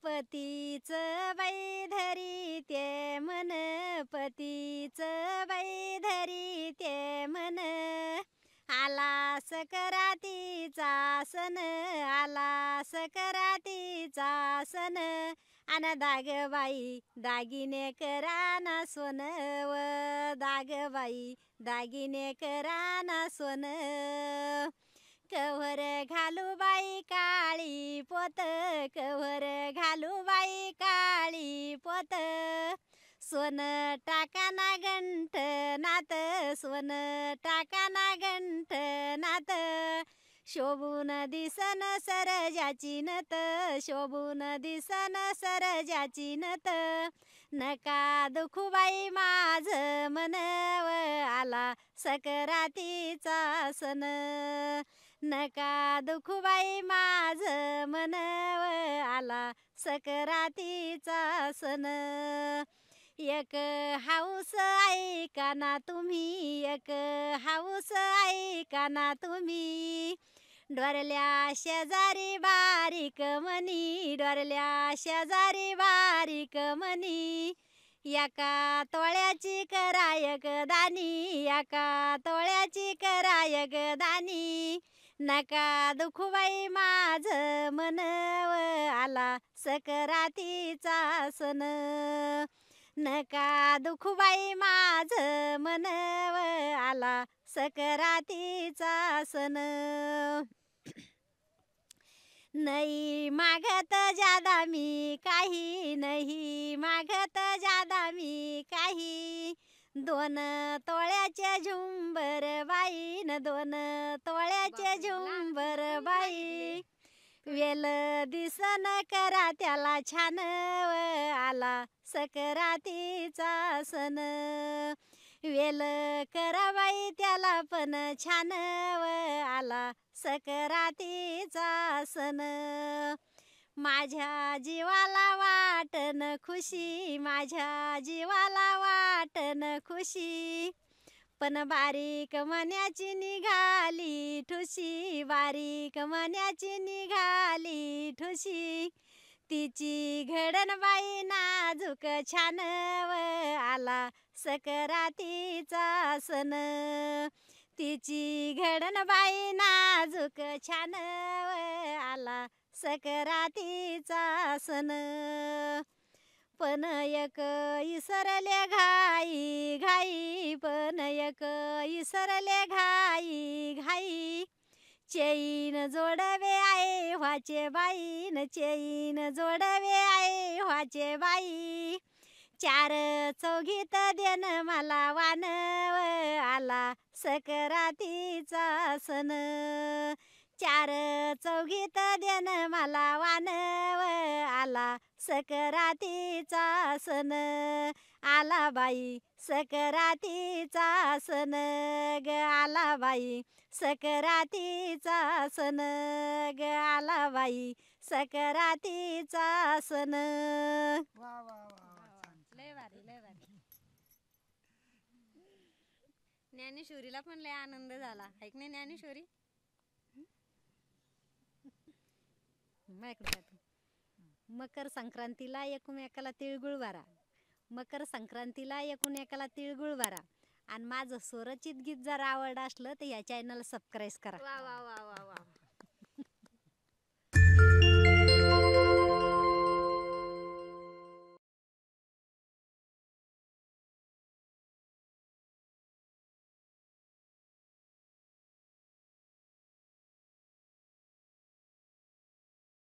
पतीच बाई धरी ते मन, पतीच बाई धरी ते मन, आला सकरातीचा सण, आला सकरातीचा सण, अन दागबाई दागिने करा ना सोन व, दागबाई दागिने करा ना सोन, कव्हर घालू बाई काळी पोत, कव्हर घालू बाई काळी पोत, सोन टाकाना गंठनात, सोन टाकाना गंठनात, शोभून दिसन सरजाची नत, शोभून दिसन सरजाची नत, नका दुखू बाई माझ मन व, आला सकरातीचा सण, नका दुखू बाई माझ मन व, आला सकरातीचा सण, एक हाऊस ऐका ना तुम्ही, एक हाऊस ऐका ना तुम्ही, डोरल्या शेजारी बारीक मनी, डोरल्या शेजारी बारीक मनी, एका तोळ्याची करायक दानी, एका तोळ्याची करायक दानी, नका दुखू बाई माझ मन व, आला सकरातीचा सण, नका दुखू बाई माझ मन व, आला सकरातीचा सण, नाही मागत जादा मी काही, नाही मागत जादा मी काही, दोन तोळ्याचे झुंबर बाई न, दोन तोळ्याचे झुंबर बाई, वेल दिसन करा त्याला छान व, आला सकरातीचा सण, वेल करा बाई त्याला पण छान व, आला सकरातीचा सण, माझ्या जीवाला वाटन खुशी, माझ्या जीवाला वाटन खुशी, पण बारीक मन्याची निघाली ठुशी, बारीक मन्याची निघाली ठुशी, तिची घडण बाई नाजूक छान व, आला सकरातीचा सण, तिची घडण बाई नाजूक छान व, आला सकरातीचा सण, पण एक इसरले घाई घाई, पण एक इसरले घाई घाई, चैन जोडवे आहे व्हाचे बाई न, चैन जोडवे आहे व्हाचे बाई, चार चौघीत देन मला वान व, आला सकरातीचा सण, चार चौघीत देन मला वान व, आला सकरातीचा सण, आला बाई सकरातीचा सण ग, आला बाई सकरातीचा सण ग, आला बाई सकरातीचा सण, वा वा वा, लय भारी लय भारी. ज्ञानेश्वरीला पण लय आनंद झाला, ऐक नाही ज्ञानेश्वरी, मकर संक्रांतीला एकमेकाला तिळगुळ भरा, मकर संक्रांतीला एकमेकाला तिळगुळ भरा, आणि माझं स्वरचित गीत जर आवडलं असलं तर या चॅनल सबस्क्राईब करा. वा वा वा